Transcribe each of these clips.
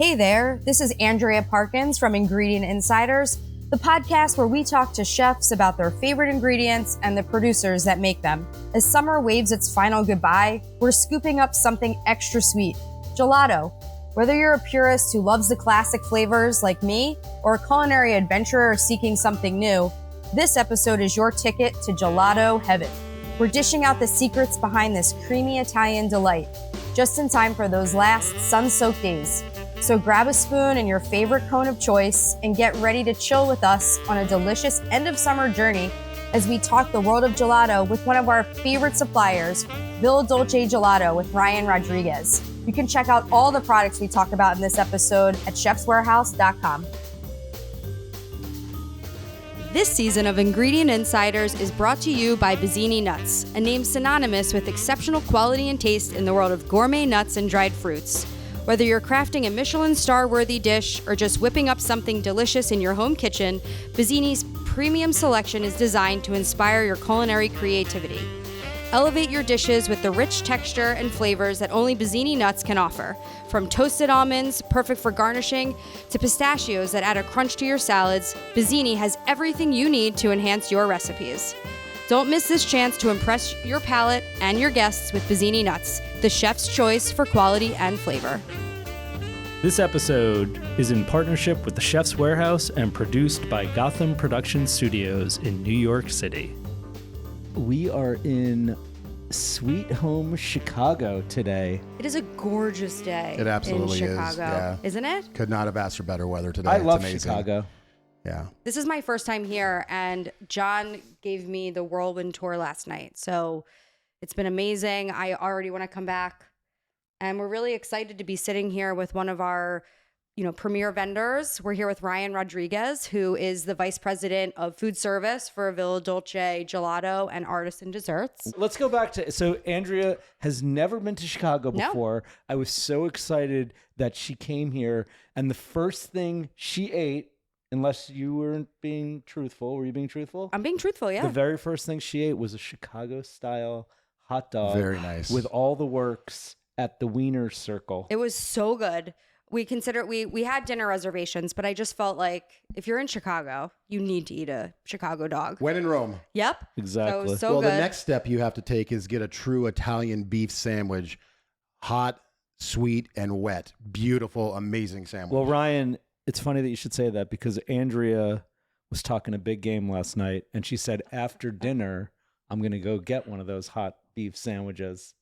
Hey there, this is Andrea Parkins from Ingredient Insiders, the podcast where we talk to chefs about their favorite ingredients and the producers that make them. As summer waves its final goodbye, we're scooping up something extra sweet, gelato. Whether you're a purist who loves the classic flavors like me, or a culinary adventurer seeking something new, this episode is your ticket to gelato heaven. We're dishing out the secrets behind this creamy Italian delight, just in time for those last sun-soaked days. So grab a spoon and your favorite cone of choice and get ready to chill with us on a delicious end-of-summer journey as we talk the world of gelato with one of our favorite suppliers, Villa Dolce Gelato with Ryan Rodriguez. You can check out all the products we talk about in this episode at chefswarehouse.com. This season of Ingredient Insiders is brought to you by Bizzini Nuts, a name synonymous with exceptional quality and taste in the world of gourmet nuts and dried fruits. Whether you're crafting a Michelin star-worthy dish or just whipping up something delicious in your home kitchen, Bizzini's premium selection is designed to inspire your culinary creativity. Elevate your dishes with the rich texture and flavors that only Bizzini nuts can offer. From toasted almonds, perfect for garnishing, to pistachios that add a crunch to your salads, Bizzini has everything you need to enhance your recipes. Don't miss this chance to impress your palate and your guests with Bizzini nuts, the chef's choice for quality and flavor. This episode is in partnership with the Chef's Warehouse and produced by Gotham Production Studios in New York City. We are in Sweet Home Chicago today. It is a gorgeous day. It absolutely in Chicago, is. Yeah. Isn't it? Could not have asked for better weather today. I It's love amazing. Chicago. Yeah. This is my first time here, and John gave me the whirlwind tour last night. So it's been amazing. I already want to come back. And we're really excited to be sitting here with one of our, premier vendors. We're here with Ryan Rodriguez, who is the Vice President of Foodservice for Villa Dolce Gelato and Artisan Desserts. Let's go back to, so Andrea has never been to Chicago No. before. I was so excited that she came here, and the first thing she ate, unless you weren't being truthful, were you being truthful? I'm being truthful, yeah. The very first thing she ate was a Chicago-style hot dog. Very nice. With all the works at the Wiener Circle. It was so good. We had dinner reservations, but I just felt like if you're in Chicago, you need to eat a Chicago dog. When in Rome. Yep. Exactly. So it was so Well, good. the next step you have to take is get a true Italian beef sandwich. Hot, sweet, and wet. Beautiful, amazing sandwich. Well, Ryan, it's funny that you should say that because Andrea was talking a big game last night, and she said after dinner, I'm going to go get one of those hot beef sandwiches.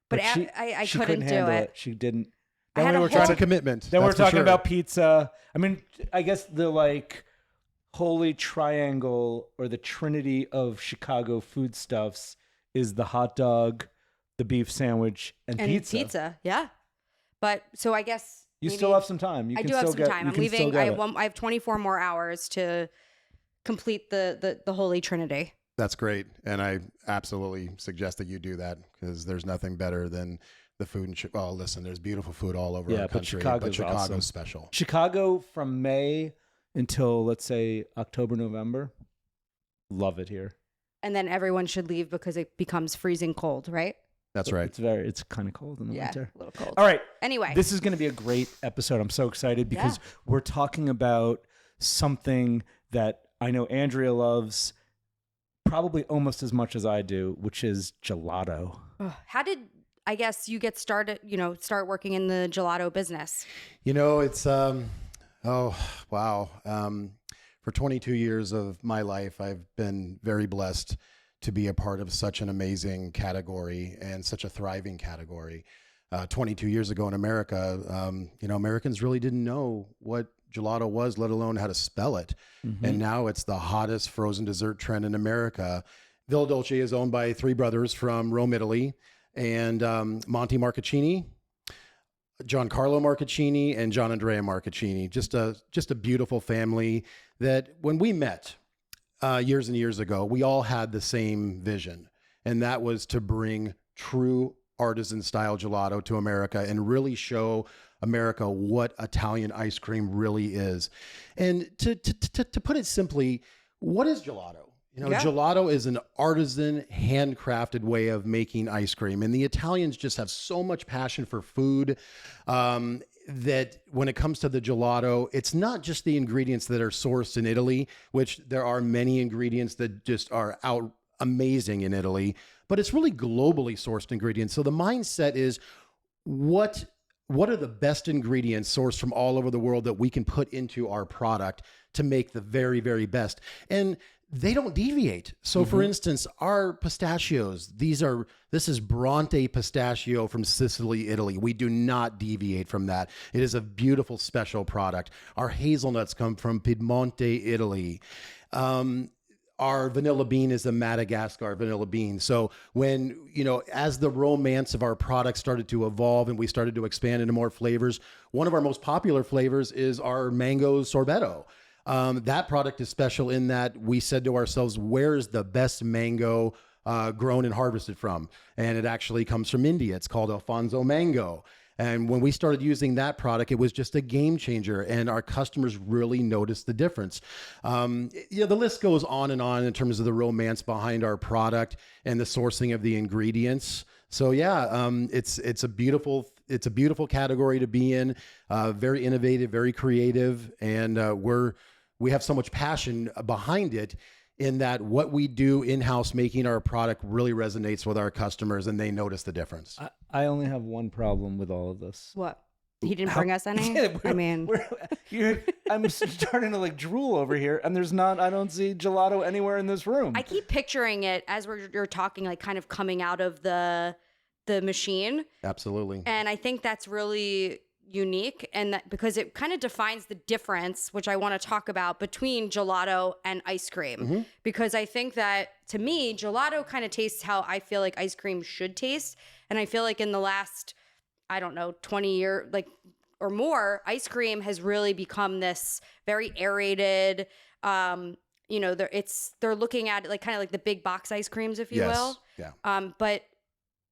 But she couldn't do handle it. She didn't. I Then had we a were whole- It's trying a to. commitment. Then we're that's for talking sure. about pizza. I mean, I guess the holy triangle or the trinity of Chicago foodstuffs is the hot dog, the beef sandwich, and pizza. Yeah. But so I guess You maybe- still have some time. You I can do have still some time. you I'm can still leaving. get it. I have 24 more hours to complete the holy trinity. That's great. And I absolutely suggest that you do that because there's nothing better than the food. Well, listen, there's beautiful food all over Yeah, our but country. Chicago's awesome. special. Chicago from May until, let's say, October, November. Love it here. And then everyone should leave because it becomes freezing cold, right? That's right. It's kind of cold in the winter. A little cold. All right. Anyway. This is going to be a great episode. I'm so excited because we're talking about something that I know Andrea loves probably almost as much as I do, which is gelato. How did, I guess, you get started, start working in the gelato business? It's, oh, wow. For 22 years of my life, I've been very blessed to be a part of such an amazing category and such a thriving category. 22 years ago in America, Americans really didn't know what gelato was, let alone how to spell it. Mm-hmm. And now it's the hottest frozen dessert trend in America. Villa Dolce is owned by three brothers from Rome, Italy, and Monty Marcaccini, Giancarlo Marcaccini, and John Andrea Marcaccini. Just a beautiful family that when we met years and years ago, we all had the same vision, and that was to bring true artisan style gelato to America and really show America what Italian ice cream really is. And to put it simply, what is gelato? Gelato is an artisan, handcrafted way of making ice cream. And the Italians just have so much passion for food. that when it comes to the gelato, it's not just the ingredients that are sourced in Italy, which there are many ingredients that just are out amazing in Italy, but it's really globally sourced ingredients. So the mindset is what are the best ingredients sourced from all over the world that we can put into our product to make the very, very best? And they don't deviate. So for instance, our pistachios, this is Bronte pistachio from Sicily, Italy. We do not deviate from that. It is a beautiful special product. Our hazelnuts come from Piedmonte, Italy. Our vanilla bean is a Madagascar vanilla bean. So when, as the romance of our product started to evolve and we started to expand into more flavors, one of our most popular flavors is our mango sorbetto. That product is special in that we said to ourselves, where's the best mango grown and harvested from? And it actually comes from India. It's called Alfonso mango. And when we started using that product, it was just a game changer, and our customers really noticed the difference. The list goes on in terms of the romance behind our product and the sourcing of the ingredients. So it's a beautiful category to be in. Very innovative, very creative, and we have so much passion behind it. In that what we do in-house making our product really resonates with our customers and they notice the difference. I only have one problem with all of this. What? He didn't bring us any? I'm starting to drool over here, and I don't see gelato anywhere in this room. I keep picturing it as you're talking, kind of coming out of the machine. Absolutely. And I think that's really unique, and that because it kind of defines the difference, which I want to talk about, between gelato and ice cream. Because I think that, to me, gelato kind of tastes how I feel like ice cream should taste. And I feel like in the last, 20 years, or more, ice cream has really become this very aerated, they're looking at it kind of like the big box ice creams, if you will. Yeah. But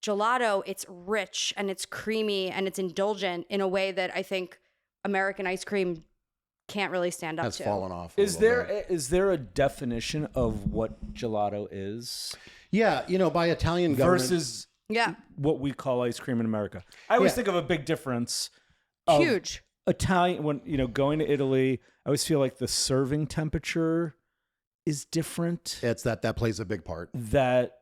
gelato, it's rich and it's creamy and it's indulgent in a way that I think American ice cream can't really stand up to. Has fallen off. Is there a definition of what gelato is? Yeah, by Italian government versus what we call ice cream in America. I always think of a big difference. Huge. Italian, when going to Italy, I always feel like the serving temperature is different. It's that plays a big part. That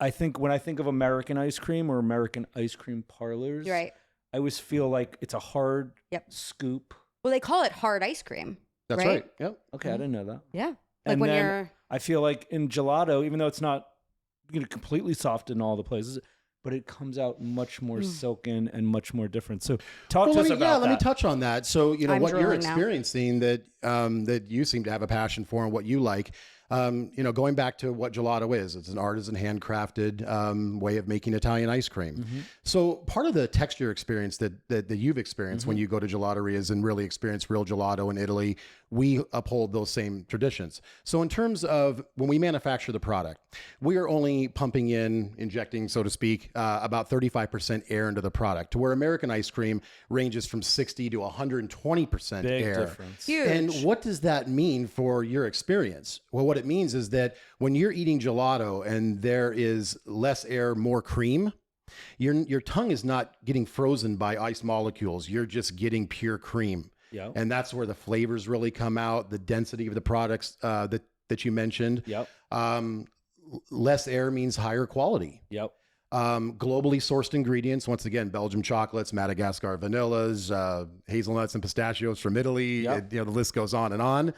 I think when I think of American ice cream or American ice cream parlors, right, I always feel like it's a hard scoop. Well, they call it hard ice cream. That's right. Yep. Okay, I didn't know that. Yeah. And when I feel like in gelato, even though it's not completely soft in all the places, but it comes out much more silken and much more different. So talk to us about that. Let me touch on that. So, what you're experiencing now. that you seem to have a passion for and what you like. Going back to what gelato is, it's an artisan handcrafted way of making Italian ice cream. So part of the texture experience that you've experienced when you go to gelaterias and really experience real gelato in Italy, we uphold those same traditions. So in terms of when we manufacture the product, we are only injecting, so to speak, about 35% air into the product, to where American ice cream ranges from 60 to 120% Big air. difference. Huge. And what does that mean for your experience? Well, what it means is that when you're eating gelato and there is less air, more cream, your tongue is not getting frozen by ice molecules. You're just getting pure cream. Yep. And that's where the flavors really come out, the density of the products that you mentioned. Yep. Less air means higher quality. Yep. Globally sourced ingredients, once again, Belgium chocolates, Madagascar vanillas, hazelnuts and pistachios from Italy. Yep. The list goes on and on.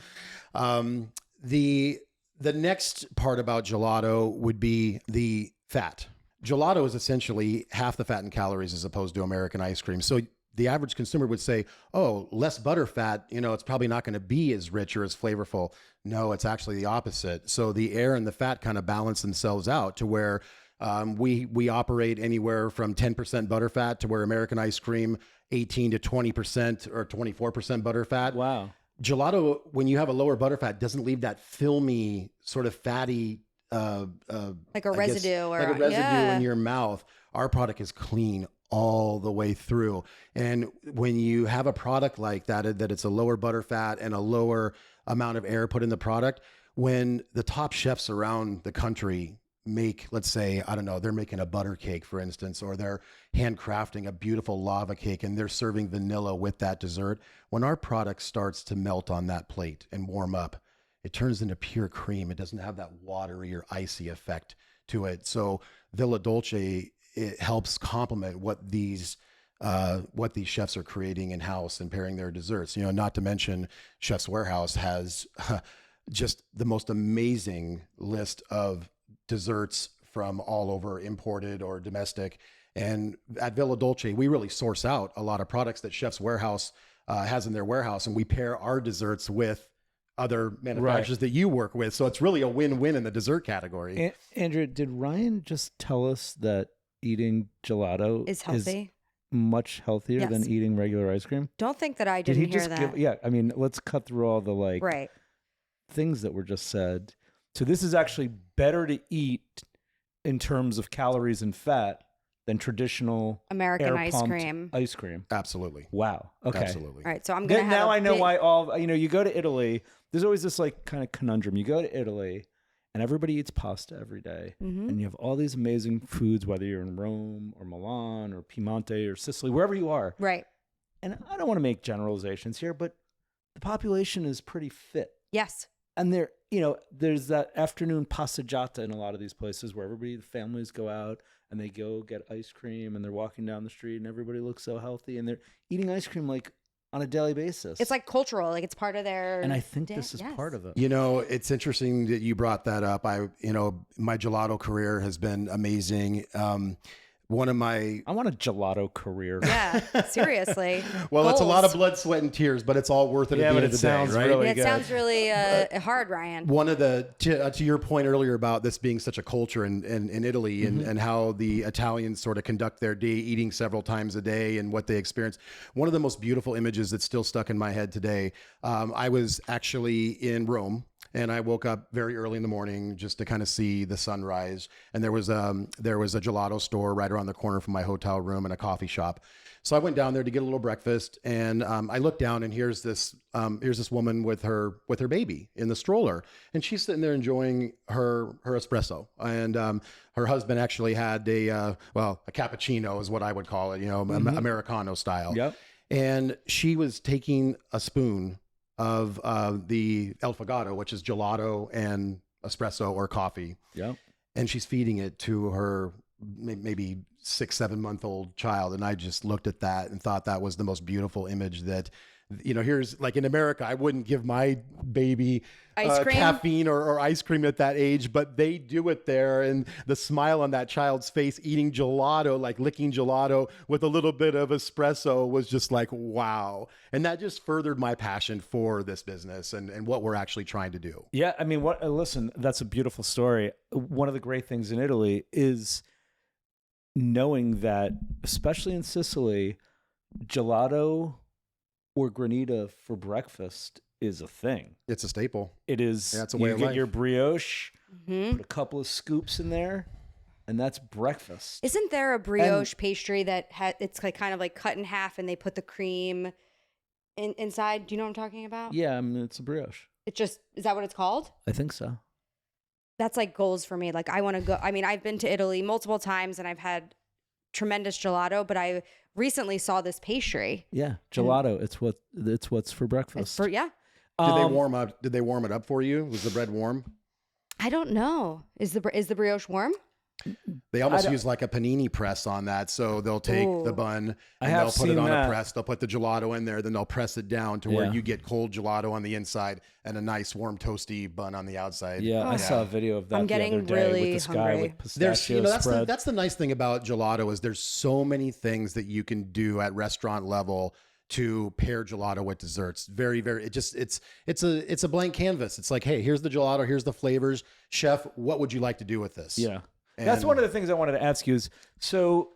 The next part about gelato would be the fat. Gelato is essentially half the fat and calories as opposed to American ice cream. So the average consumer would say, oh, less butter fat, it's probably not going to be as rich or as flavorful. No, it's actually the opposite. So the air and the fat kind of balance themselves out to where we operate anywhere from 10% butter fat to where American ice cream, 18 to 20% or 24% butter fat. Wow. Gelato, when you have a lower butter fat, doesn't leave that filmy, sort of fatty, like a residue in your mouth. Our product is clean all the way through. And when you have a product like that it's a lower butter fat and a lower amount of air put in the product, when the top chefs around the country make, let's say, I don't know, they're making a butter cake, for instance, or they're handcrafting a beautiful lava cake and they're serving vanilla with that dessert. When our product starts to melt on that plate and warm up, it turns into pure cream. It doesn't have that watery or icy effect to it. So Villa Dolce, it helps complement what these chefs are creating in house and pairing their desserts. You know, not to mention Chef's Warehouse has just the most amazing list of desserts from all over, imported or domestic. And at Villa Dolce, we really source out a lot of products that Chef's Warehouse has in their warehouse, and we pair our desserts with other manufacturers that you work with. So it's really a win-win in the dessert category. Andrea, did Ryan just tell us that eating gelato Is healthy. much healthier Yes. than eating regular ice cream? Don't think that I Did didn't he hear just that. give? Yeah, I mean, let's cut through all the Right. things that were just said. So this is actually better to eat in terms of calories and fat than traditional American ice air-pumped cream. ice cream. Absolutely. Wow. Okay. Absolutely. All right, so I'm gonna have Now a I know big- why you go to Italy. There's always this kind of conundrum. You go to Italy and everybody eats pasta every day, Mhm. and you have all these amazing foods, whether you're in Rome or Milan or Piemonte or Sicily, wherever you are. Right. And I don't want to make generalizations here, but the population is pretty fit. Yes. And there's that afternoon passeggiata in a lot of these places where the families go out and they go get ice cream and they're walking down the street and everybody looks so healthy and they're eating ice cream on a daily basis. It's like cultural, like it's part of their. And I think day. this is Yes. part of it. You know, it's interesting that you brought that up. My gelato career has been amazing. One of my I want a gelato career. Yeah, seriously. well, it's a lot of Goals. blood, sweat, and tears, but it's all worth it Yeah, at the but end it of the sounds day, right? really It good. sounds really hard, Ryan. One of to your point earlier about this being such a culture in Italy and how the Italians sort of conduct their day eating several times a day and what they experience. One of the most beautiful images that's still stuck in my head today. I was actually in Rome. And I woke up very early in the morning just to kind of see the sunrise. And there was a gelato store right around the corner from my hotel room and a coffee shop. So I went down there to get a little breakfast. And I looked down and here's this woman with her baby in the stroller. And she's sitting there enjoying her espresso. And her husband actually had a cappuccino is what I would call it, Americano style. Yep. And she was taking a spoon of the Elfagato, which is gelato and espresso or coffee. Yep. And she's feeding it to her maybe 6-7-month-old child. And I just looked at that and thought that was the most beautiful image that, here's like in America, I wouldn't give my baby Ice cream? caffeine or ice cream at that age, but they do it there. And the smile on that child's face eating gelato, like licking gelato with a little bit of espresso was just like, wow. And that just furthered my passion for this business and what we're actually trying to do. Yeah, I mean, listen, that's a beautiful story. One of the great things in Italy is knowing that, especially in Sicily, gelato or granita for breakfast is a thing. It's a staple. It is. Yeah, it's a you way of get life. your brioche, Mhm. put a couple of scoops in there, and that's breakfast. Isn't there a brioche pastry that it's like kind of like cut in half and they put the cream inside? Do you know what I'm talking about? Yeah, I mean, it's a brioche. Is that what it's called? I think so. That's like goals for me. Like I want to go. I mean, I've been to Italy multiple times and I've had tremendous gelato, but I recently saw this pastry. Yeah, gelato. It's what's for breakfast. It's for, yeah. Did they warm up? Did they warm it up for you? Was the bread warm? I don't know. Is the brioche warm? They almost use like a panini press on that. So they'll take the Ooh. bun I and have they'll put it seen on that. a press. They'll put the gelato in there. Then they'll press it down to where Yeah. you get cold gelato on the inside and a nice warm toasty bun on the outside. Yeah, I saw a video of that I'm the other getting day really with this guy hungry. with pistachio There's, spread. that's the nice thing about gelato is there's so many things that you can do at restaurant level to pair gelato with desserts. Very, very, it's a blank canvas. It's like, hey, here's the gelato, here's the flavors. Chef, what would you like to do with this? Yeah. That's And- one of the things I wanted to ask you is, so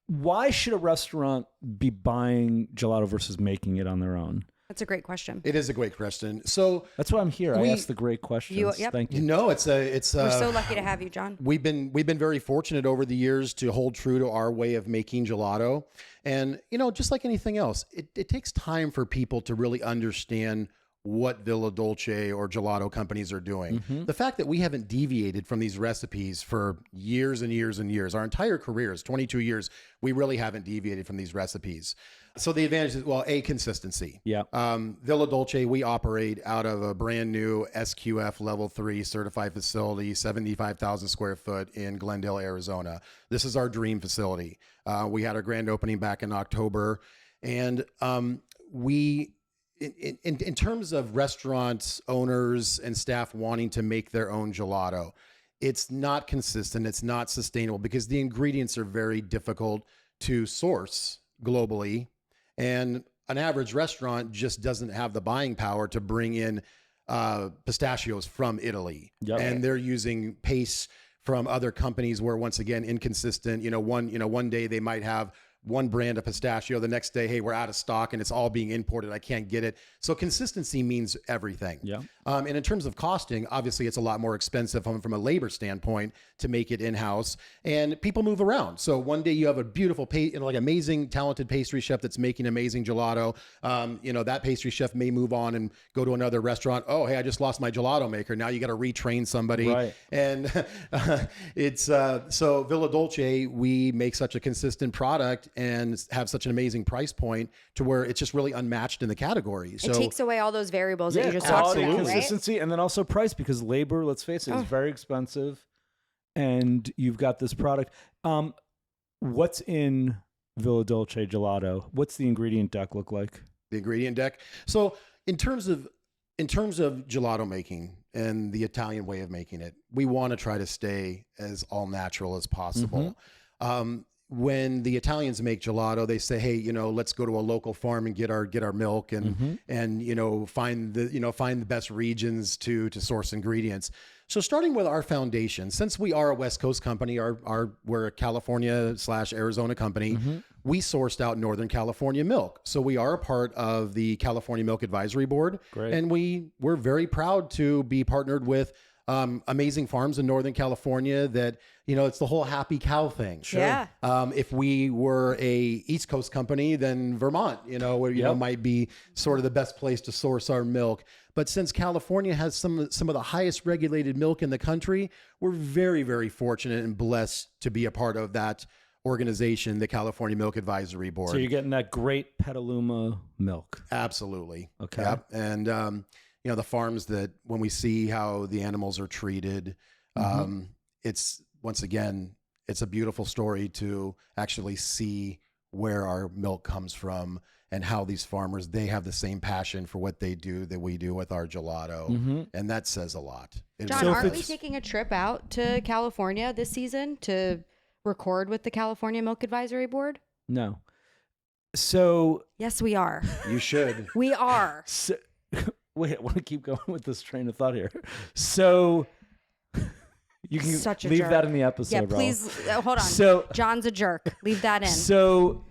why should a restaurant be buying gelato versus making it on their own? That's a great question. It is a great question. So, That's why I'm here. I We- ask the great questions. Yep. Thank you. it's We're so lucky to have you, John. We've been very fortunate over the years to hold true to our way of making gelato. And, just like anything else, it takes time for people to really understand what Villa Dolce or gelato companies are doing. The fact that we haven't deviated from these recipes for years and years and years, our entire careers, 22 years, we really haven't deviated from these recipes. So the advantage is, well, consistency. Yeah. Villa Dolce, we operate out of a brand new SQF level 3 certified facility, 75,000 square foot in Glendale, Arizona. This is our dream facility. We had our grand opening back in October, and in terms of restaurants, owners, and staff wanting to make their own gelato, it's not consistent. It's not sustainable because the ingredients are very difficult to source globally. And an average restaurant just doesn't have the buying power to bring in pistachios from Italy. Yep. And they're using paste from other companies where, once again, inconsistent. One day they might have one brand of pistachio, the next day, hey, we're out of stock and it's all being imported. I can't get it. So consistency means everything. Yeah. And in terms of costing, obviously it's a lot more expensive from a labor standpoint to make it in-house, and people move around. So one day you have a beautiful, amazing, talented pastry chef that's making amazing gelato. That pastry chef may move on and go to another restaurant. Oh, hey, I just lost my gelato maker. Now you got to retrain somebody. Right. And so Villa Dolce, we make such a consistent product and have such an amazing price point to where it's just really unmatched in the category. So It takes away all those variables that you just talked quality, about, right? consistency, and then also price, because labor, let's face it, is very expensive, and you've got this product. What's in Villa Dolce Gelato? What's the ingredient deck look like? The ingredient deck. So in terms of gelato making and the Italian way of making it, we want to try to stay as all natural as possible. When the Italians make gelato, they say, hey, let's go to a local farm and get our milk and find the best regions to source ingredients. So starting with our foundation, since we are a West Coast company, we're a California/Arizona company, we sourced out Northern California milk. So we are a part of the California Milk Advisory Board. Great. And we're very proud to be partnered with amazing farms in Northern California that, it's the whole happy cow thing. Sure. Yeah. If we were a East Coast company, then Vermont, might be sort of the best place to source our milk. But since California has some of the highest regulated milk in the country, we're very, very fortunate and blessed to be a part of that organization, the California Milk Advisory Board. So you're getting that great Petaluma milk. Absolutely. Okay. Yep. And, the farms that when we see how the animals are treated, it's a beautiful story to actually see where our milk comes from and how these farmers, they have the same passion for what they do that we do with our gelato. And that says a lot. John, aren't we taking a trip out to California this season to record with the California Milk Advisory Board? No. So Yes, we are. You should. We are. So, wait, I want to keep going with this train of thought here. So you can Such a leave jerk. that in the episode. Yeah, please. Hold on. So John's a jerk. Leave that in. So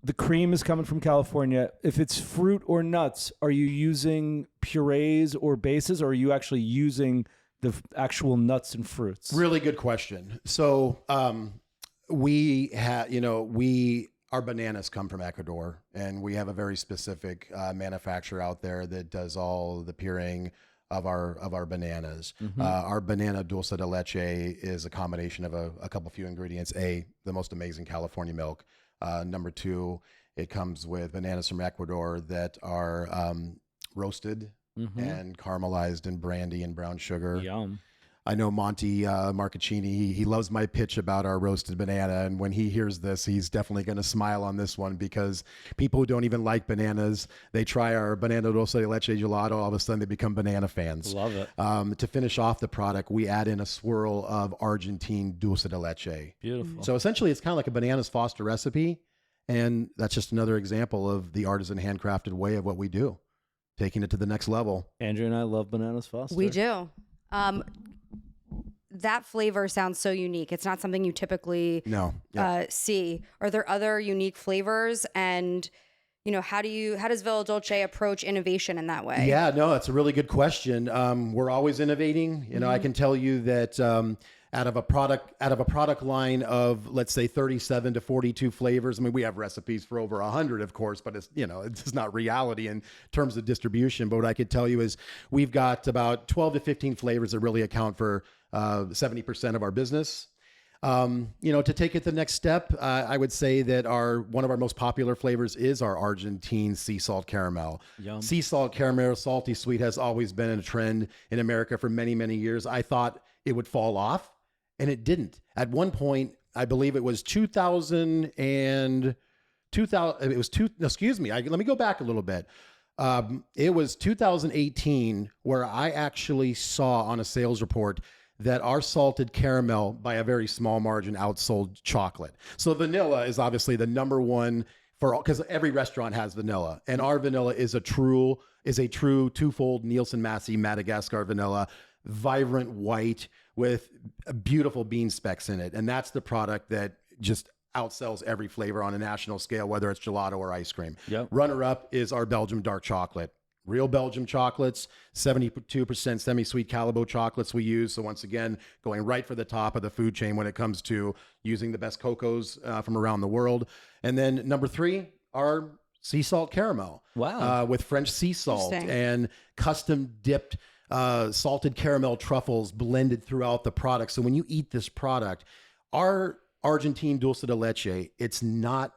the cream is coming from California. If it's fruit or nuts, are you using purees or bases, or are you actually using the actual nuts and fruits? Really good question. So our bananas come from Ecuador, and we have a very specific manufacturer out there that does all the pureeing of our bananas. Our banana dulce de leche is a combination of a couple few ingredients. The most amazing California milk. Number two, it comes with bananas from Ecuador that are roasted and caramelized in brandy and brown sugar. Yum. I know Monty Marcaccini, he loves my pitch about our roasted banana. And when he hears this, he's definitely going to smile on this one, because people who don't even like bananas, they try our banana dulce de leche gelato, all of a sudden they become banana fans. Love it. To finish off the product, we add in a swirl of Argentine dulce de leche. Beautiful. So essentially it's kind of like a bananas Foster recipe. And that's just another example of the artisan handcrafted way of what we do, taking it to the next level. Andrea and I love bananas Foster. We do. That flavor sounds so unique. It's not something you typically see. Are there other unique flavors? And, how does Villa Dolce approach innovation in that way? Yeah, no, that's a really good question. We're always innovating. I can tell you that out of a product line of, let's say, 37 to 42 flavors. I mean, we have recipes for over 100, of course, but it's it's not reality in terms of distribution. But what I could tell you is we've got about 12 to 15 flavors that really account for 70% of our business. To take it the next step, I would say that one of our most popular flavors is our Argentine sea salt caramel. Yum. Sea salt caramel, salty sweet, has always been a trend in America for many, many years. I thought it would fall off, and it didn't. At one point, I believe it was 2000 and 2000. It was excuse me. Let me go back a little bit. It was 2018 where I actually saw on a sales report that our salted caramel, by a very small margin, outsold chocolate. So vanilla is obviously the number one because every restaurant has vanilla, and our vanilla is a true twofold Nielsen-Massey Madagascar vanilla, vibrant white with beautiful bean specks in it, and that's the product that just outsells every flavor on a national scale, whether it's gelato or ice cream. Yep. Runner-up is our Belgium dark chocolate. Real Belgium chocolates, 72% semi-sweet Callebaut chocolates we use. So once again, going right for the top of the food chain when it comes to using the best cocos from around the world. And then number 3, our sea salt caramel. Wow. With French sea salt and custom dipped salted caramel truffles blended throughout the product. So when you eat this product, our Argentine dulce de leche, it's not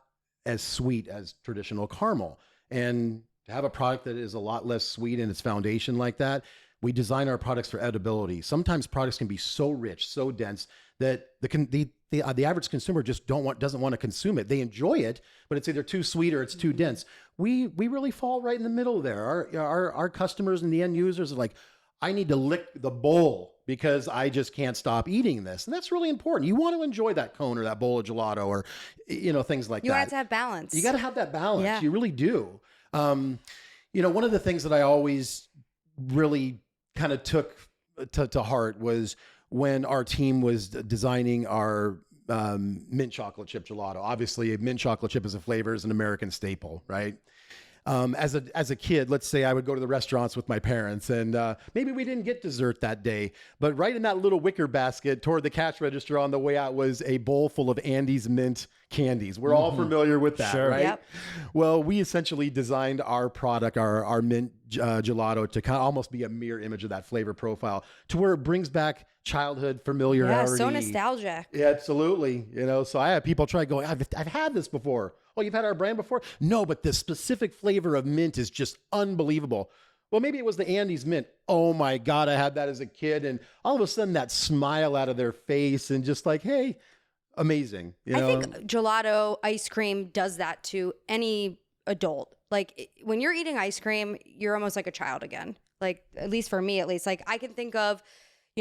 as sweet as traditional caramel. And to have a product that is a lot less sweet in its foundation like that, we design our products for edibility. Sometimes products can be so rich, so dense that the average consumer just doesn't want to consume it. They enjoy it, but it's either too sweet or it's too dense. We really fall right in the middle there. Our customers and the end users are like, I need to lick the bowl because I just can't stop eating this. And that's really important. You want to enjoy that cone or that bowl of gelato or things like that. You have to have balance. You got to have that balance. Yeah. You really do. One of the things that I always really kind of took to heart was when our team was designing our mint chocolate chip gelato. Obviously, a mint chocolate chip as a flavor is an American staple, right? As a kid, let's say I would go to the restaurants with my parents and maybe we didn't get dessert that day, but right in that little wicker basket toward the cash register on the way out was a bowl full of Andes mint candies. We're all familiar with that, right? Yep. Well, we essentially designed our product, our mint gelato, to kind of almost be a mirror image of that flavor profile, to where it brings back childhood familiarity. Yeah, so nostalgic. Yeah, absolutely. So I have people try going, I've had this before. Oh, you've had our brand before? No, but this specific flavor of mint is just unbelievable. Well, maybe it was the Andes mint. Oh my God, I had that as a kid. And all of a sudden that smile out of their face and just like, hey, amazing. I think gelato ice cream does that to any adult. Like when you're eating ice cream, you're almost like a child again. Like, at least for me, like I can think of,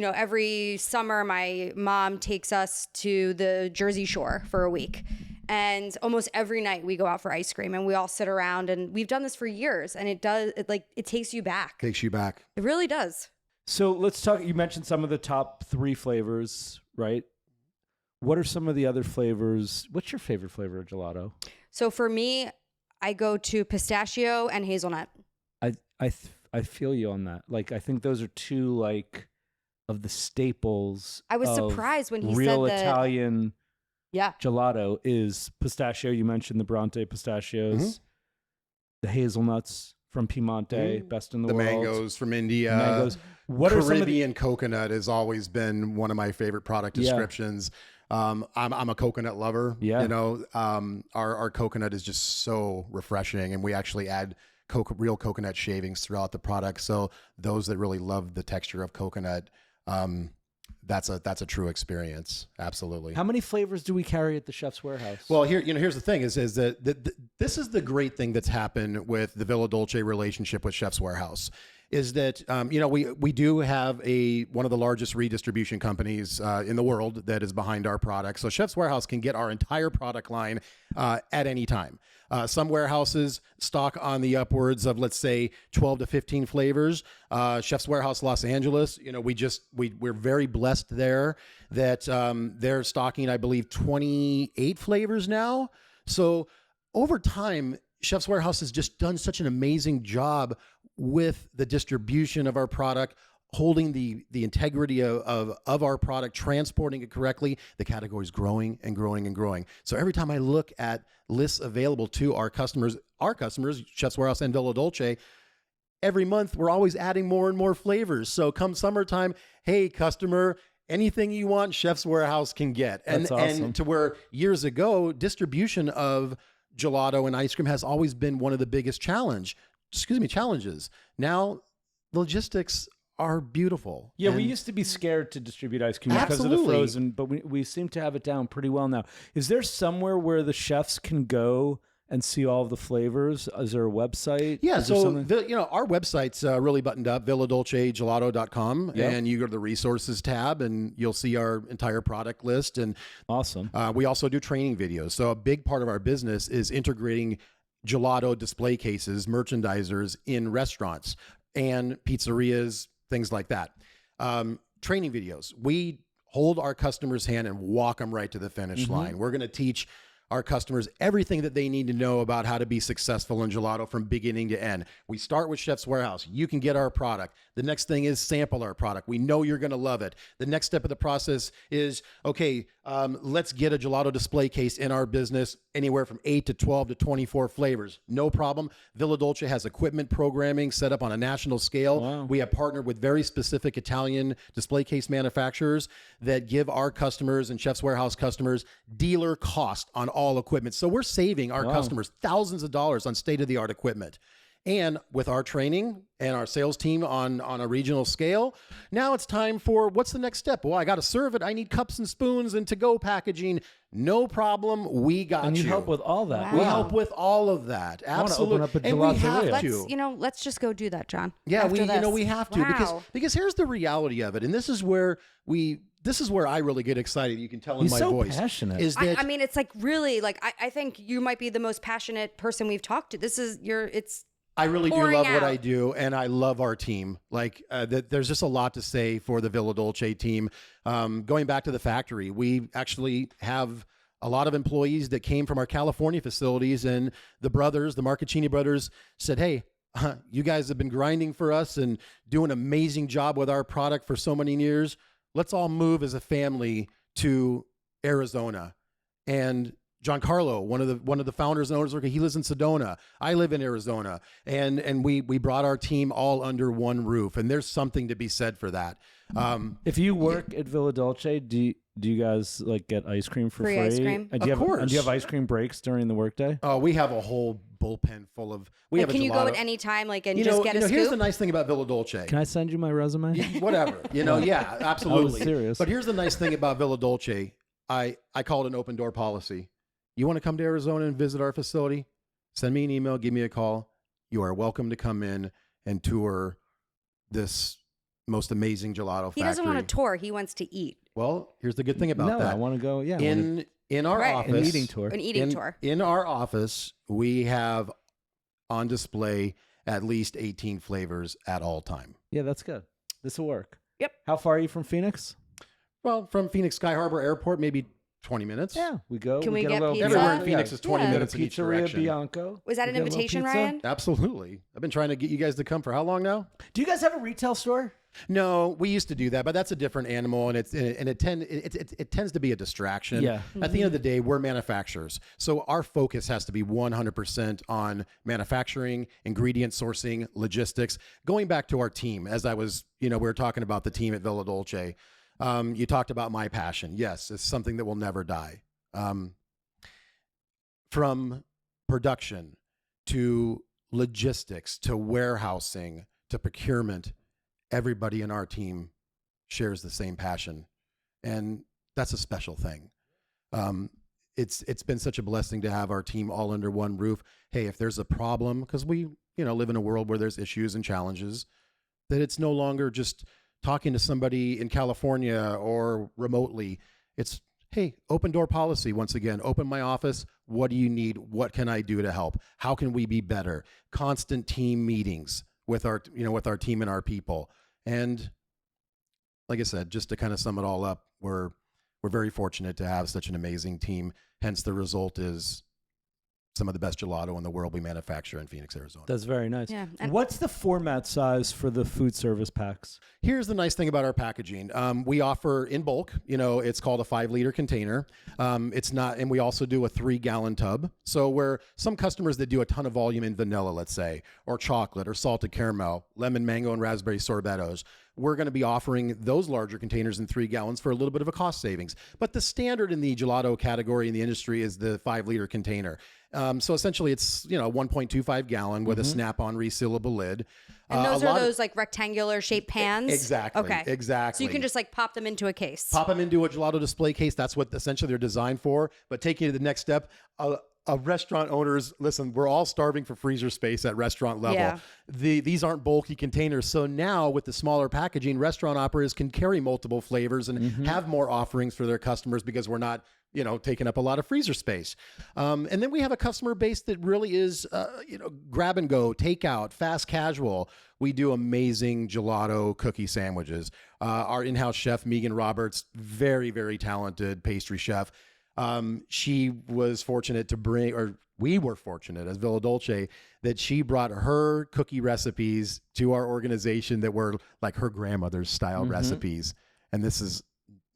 every summer my mom takes us to the Jersey Shore for a week. And almost every night we go out for ice cream and we all sit around, and we've done this for years, and it takes you back. Takes you back. It really does. So let's talk. You mentioned some of the top 3 flavors, right? What are some of the other flavors? What's your favorite flavor of gelato? So for me, I go to pistachio and hazelnut. I feel you on that. Like, I think those are 2 of the staples. I was surprised when he real said that. Italian. Yeah. Gelato is pistachio. You mentioned the Bronte pistachios, the hazelnuts from Piemonte, best in the world. The mangoes from India. Mangoes. What Caribbean coconut has always been one of my favorite product descriptions. I'm a coconut lover. Yeah. Our coconut is just so refreshing, and we actually add real coconut shavings throughout the product. So those that really love the texture of coconut, that's a true experience. Absolutely. How many flavors do we carry at the Chef's Warehouse? Well, here's the thing: is that this is the great thing that's happened with the Villa Dolce relationship with Chef's Warehouse. Is that we do have one of the largest redistribution companies in the world that is behind our product. So Chef's Warehouse can get our entire product line at any time. Some warehouses stock on the upwards of, let's say, 12 to 15 flavors. Chef's Warehouse Los Angeles, we're very blessed there that they're stocking, I believe, 28 flavors now. So over time, Chef's Warehouse has just done such an amazing job with the distribution of our product, holding the integrity of our product, transporting it correctly. The category is growing and growing and growing. So every time I look at lists available to our customers, Chef's Warehouse and Villa Dolce, every month we're always adding more and more flavors. So come summertime, hey customer, anything you want, Chef's Warehouse can get. And, That's awesome. And to where years ago, distribution of gelato and ice cream has always been one of the biggest challenges. Now, logistics are beautiful. Yeah, And we used to be scared to distribute ice cream because of the Absolutely. frozen, but we seem to have it down pretty well now. Is there somewhere where the chefs can go and see all of the flavors? Is there a website? Yeah, Is there so something- our website's really buttoned up, villadolcegelato.com, Yep. and you go to the resources tab, and you'll see our entire product list. And Awesome. we also do training videos. So a big part of our business is integrating gelato display cases, merchandisers in restaurants and pizzerias, things like that. Training videos. We hold our customer's hand and walk them right to the finish line. We're going to teach our customers everything that they need to know about how to be successful in gelato from beginning to end. We start with Chef's Warehouse. You can get our product. The next thing is sample our product. We know you're going to love it. The next step of the process is, okay, let's get a gelato display case in our business, anywhere from 8 to 12 to 24 flavors. No problem. Villa Dolce has equipment programming set up on a national scale. Wow. We have partnered with very specific Italian display case manufacturers that give our customers and Chef's Warehouse customers dealer cost on all equipment. So we're saving our customers thousands of dollars on state-of-the-art equipment. And with our training and our sales team on a regional scale, now it's time for what's the next step? Well, I got to serve it. I need cups and spoons and to-go packaging. No problem. We got And you you. help with all that. We Wow. help with all of that. wanna Absolutely. open up a And we have gelateria. to. Let's just go do that, John. Yeah, after we this. we have to Wow. because here's the reality of it, and this is where I really get excited. You can tell in He's my so voice. passionate. Is that I mean, it's like really like I think you might be the most passionate person we've talked to. It's I really do pouring love what out. I do, and I love our team. Like, there's just a lot to say for the Villa Dolce team. Going back to the factory, we actually have a lot of employees that came from our California facilities, and the Marcaccini brothers said, hey, you guys have been grinding for us and doing an amazing job with our product for so many years. Let's all move as a family to Arizona. And Giancarlo, one of the founders and owners, he lives in Sedona. I live in Arizona, and we brought our team all under one roof, and there's something to be said for that. If you work at Villa Dolce, do you guys like get ice cream for Free free? ice cream? And do you Of have, course. And do you have ice cream breaks during the workday? We have a whole bullpen full of. We have a can you go gelato. at any time like and You just know, get a here's the scoop? nice thing about Villa Dolce. Can I send you my resume? Whatever, yeah, absolutely. serious. But here's the nice thing about Villa Dolce. I call it an open door policy. You want to come to Arizona and visit our facility? Send me an email, give me a call. You are welcome to come in and tour this most amazing gelato factory. He doesn't want to tour. He wants to eat. Well, here's the good thing about No, that. I want to go. Yeah, In our Right. office, an eating tour. An eating tour. In our office, we have on display at least 18 flavors at all time. Yeah, that's good. This will work. Yep. How far are you from Phoenix? Well, from Phoenix Sky Harbor Airport, maybe 20 minutes. Yeah, we go. Can we get get a little pizza? Everywhere in Yeah. Phoenix is 20 Yeah. minutes in each Pizzeria direction. Bianco. Was that We an get a little invitation, pizza. Ryan? Absolutely. I've been trying to get you guys to come for how long now? Do you guys have a retail store? No, we used to do that, but that's a different animal, and it tends to be a distraction. Yeah. At the end of the day, we're manufacturers, so our focus has to be 100% on manufacturing, ingredient sourcing, logistics. Going back to our team, as I was, we were talking about the team at Villa Dolce. You talked about my passion. Yes, it's something that will never die. From production to logistics to warehousing to procurement, everybody in our team shares the same passion, and that's a special thing. It's been such a blessing to have our team all under one roof. Hey, if there's a problem, because we live in a world where there's issues and challenges, that it's no longer just talking to somebody in California or remotely. It's, hey, open door policy. Once again, open my office. What do you need? What can I do to help? How can we be better? Constant team meetings with our team and our people. And like I said, just to kind of sum it all up, we're very fortunate to have such an amazing team. Hence the result is some of the best gelato in the world we manufacture in Phoenix, Arizona. That's very nice. Yeah. What's the format size for the food service packs? Here's the nice thing about our packaging. We offer in bulk, it's called a 5-liter container. It's not, and we also do a 3-gallon tub. So where some customers that do a ton of volume in vanilla, let's say, or chocolate or salted caramel, lemon, mango, and raspberry sorbettos, we're going to be offering those larger containers in 3 gallons for a little bit of a cost savings. But the standard in the gelato category in the industry is the 5-liter container. So essentially it's, 1.25 gallon with a snap-on resealable lid. And those are those like rectangular shaped pans? Exactly. Okay. Exactly. So you can just like pop them into a case. Pop them into a gelato display case. That's what essentially they're designed for. But taking it to the next step, restaurant owners, listen, we're all starving for freezer space at restaurant level. Yeah. These aren't bulky containers. So now with the smaller packaging, restaurant operators can carry multiple flavors and have more offerings for their customers because we're not, taking up a lot of freezer space. And then we have a customer base that really is, grab and go, takeout, fast casual. We do amazing gelato cookie sandwiches. Our in-house chef, Megan Roberts, very, very talented pastry chef. She was fortunate to bring, or we were fortunate as Villa Dolce, that she brought her cookie recipes to our organization that were like her grandmother's style recipes. And this is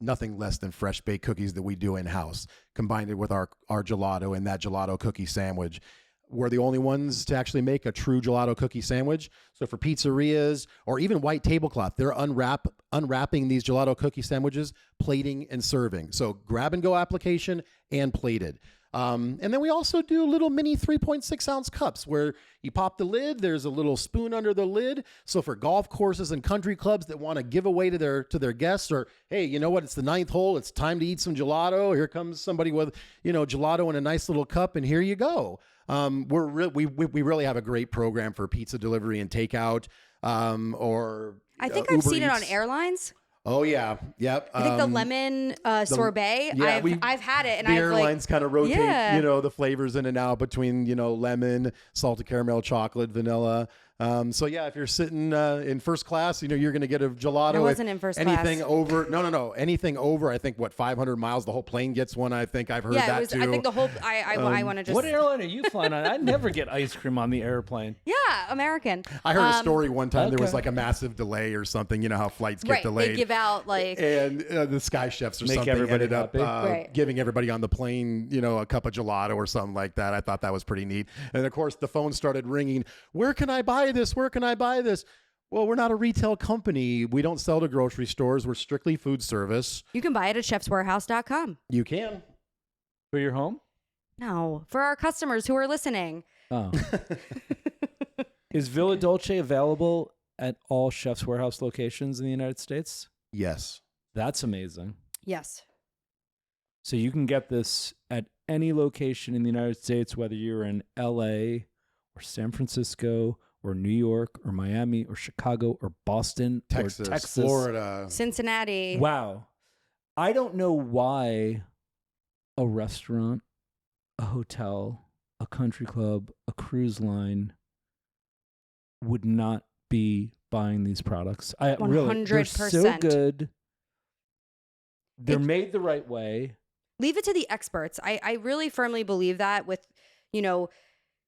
nothing less than fresh baked cookies that we do in-house, combined it with our gelato and that gelato cookie sandwich. We're the only ones to actually make a true gelato cookie sandwich. So for pizzerias or even white tablecloth, they're unwrapping these gelato cookie sandwiches, plating and serving. So grab and go application and plated. And then we also do little mini 3.6 ounce cups where you pop the lid. There's a little spoon under the lid. So for golf courses and country clubs that want to give away to their guests, or hey, you know what? It's the 9th hole. It's time to eat some gelato. Here comes somebody with gelato in a nice little cup, and here you go. We really have a great program for pizza delivery and takeout. I think I've seen it on airlines. Oh yeah, yep. I think the lemon sorbet. Yeah, I've had it, and the I've airlines kind of rotate, Yeah. The flavors in and out between lemon, salted caramel, chocolate, vanilla. So yeah, if you're sitting in first class, you're going to get a gelato. I wasn't in first class. Anything over, no, anything over, I think 500 miles, the whole plane gets one. I think I've heard that too. I think the whole. I want to just. What airline are you flying on? I never get ice cream on the airplane. Yeah, American. I heard a story one time. There was like a massive delay or something. You know how flights get delayed. They give out like. And the Sky Chefs or Make something everybody ended up happy. giving everybody on the plane, a cup of gelato or something like that. I thought that was pretty neat. And of course, the phone started ringing. Where can I buy this? Where can I buy this? Well, we're not a retail company. We don't sell to grocery stores. We're strictly food service. You can buy it at chefswarehouse.com. You can. For your home? No, for our customers who are listening. Oh. Is Villa Dolce available at all Chef's Warehouse locations in the United States? Yes. That's amazing. Yes. So you can get this at any location in the United States, whether you're in LA or San Francisco or New York or Miami or Chicago or Boston Texas, or Texas, Florida, Cincinnati. Wow. I don't know why a restaurant, a hotel, a country club, a cruise line would not be buying these products. Really, they're so good. They're made the right way. Leave it to the experts. I really firmly believe that with,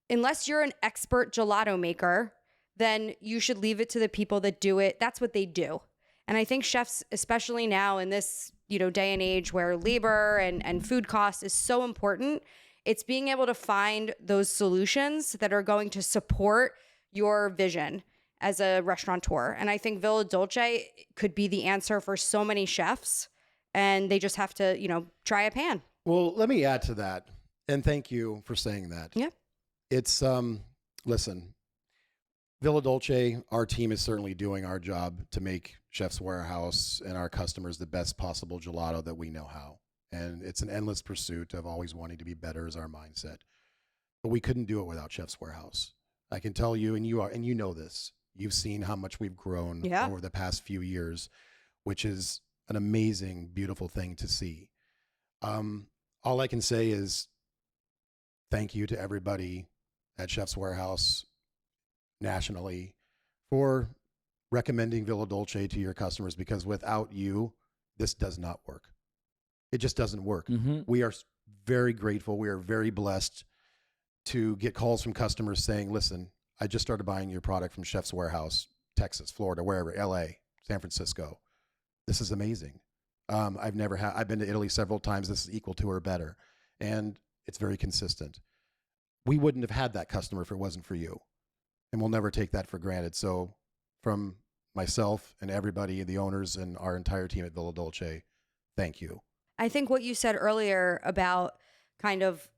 unless you're an expert gelato maker, then you should leave it to the people that do it. That's what they do. And I think chefs, especially now in this, day and age where labor and food cost is so important, it's being able to find those solutions that are going to support your vision as a restaurateur. And I think Villa Dolce could be the answer for so many chefs, and they just have to, try a pan. Well, let me add to that. And thank you for saying that. Yeah. It's, listen, Villa Dolce, our team is certainly doing our job to make Chef's Warehouse and our customers the best possible gelato that we know how. And it's an endless pursuit of always wanting to be better is our mindset. But we couldn't do it without Chef's Warehouse. I can tell you, and you know this, you've seen how much we've grown over the past few years, which is an amazing, beautiful thing to see. All I can say is thank you to everybody at Chef's Warehouse nationally for recommending Villa Dolce to your customers, because without you, this does not work. It just doesn't work. Mm-hmm. We are very grateful. We are very blessed to get calls from customers saying, listen, I just started buying your product from Chef's Warehouse, Texas, Florida, wherever, LA, San Francisco. This is amazing. I've been to Italy several times. This is equal to or better. And it's very consistent. We wouldn't have had that customer if it wasn't for you. And we'll never take that for granted. So from myself and everybody, the owners and our entire team at Villa Dolce, thank you. I think what you said earlier about kind of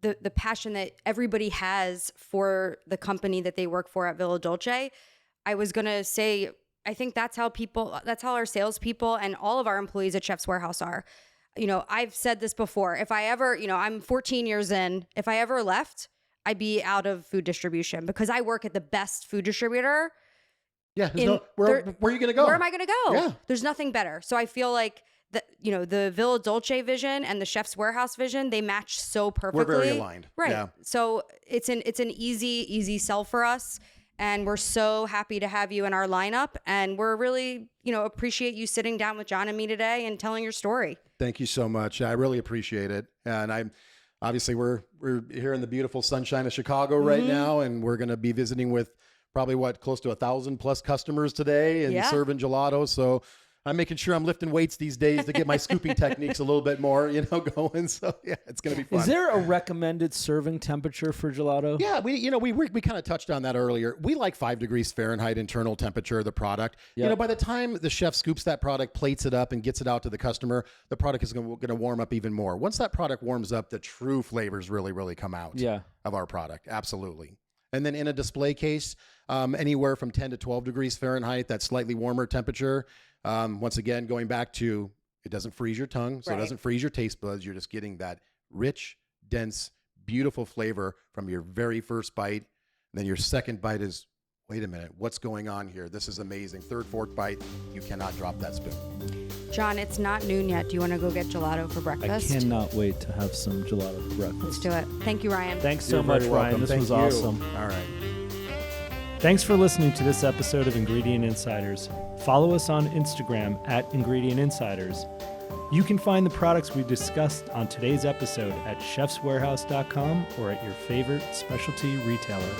the passion that everybody has for the company that they work for at Villa Dolce, I was going to say, I think that's how our salespeople and all of our employees at Chef's Warehouse are. You know, I've said this before. If I ever, I'm 14 years in, if I ever left, I'd be out of food distribution because I work at the best food distributor. Yeah. Where are you going to go? Where am I going to go? Yeah. There's nothing better. So I feel like the Villa Dolce vision and the Chef's Warehouse vision, they match so perfectly. We're very aligned. Right. Yeah. So it's an easy sell for us. And we're so happy to have you in our lineup. And we're really, appreciate you sitting down with John and me today and telling your story. Thank you so much. I really appreciate it. And obviously we're here in the beautiful sunshine of Chicago right now. And we're going to be visiting with probably close to 1,000+ customers today and serving gelato. So I'm making sure I'm lifting weights these days to get my scooping techniques a little bit more, going. So yeah, it's going to be fun. Is there a recommended serving temperature for gelato? Yeah, we kind of touched on that earlier. We like 5 degrees Fahrenheit internal temperature of the product. Yep. By the time the chef scoops that product, plates it up, and gets it out to the customer, the product is going to warm up even more. Once that product warms up, the true flavors really, really come out of our product. Absolutely. And then in a display case, anywhere from 10 to 12 degrees Fahrenheit, that slightly warmer temperature. Once again, going back to, it doesn't freeze your tongue, so It doesn't freeze your taste buds. You're just getting that rich, dense, beautiful flavor from your very first bite. And then your second bite is, wait a minute, what's going on here? This is amazing. Third, fourth bite, you cannot drop that spoon. John, it's not noon yet. Do you want to go get gelato for breakfast? I cannot wait to have some gelato for breakfast. Let's do it. Thank you, Ryan. Thanks so much, Ryan. This was awesome. All right. Thanks for listening to this episode of Ingredient Insiders. Follow us on Instagram at Ingredient Insiders. You can find the products we discussed on today's episode at chefswarehouse.com or at your favorite specialty retailer.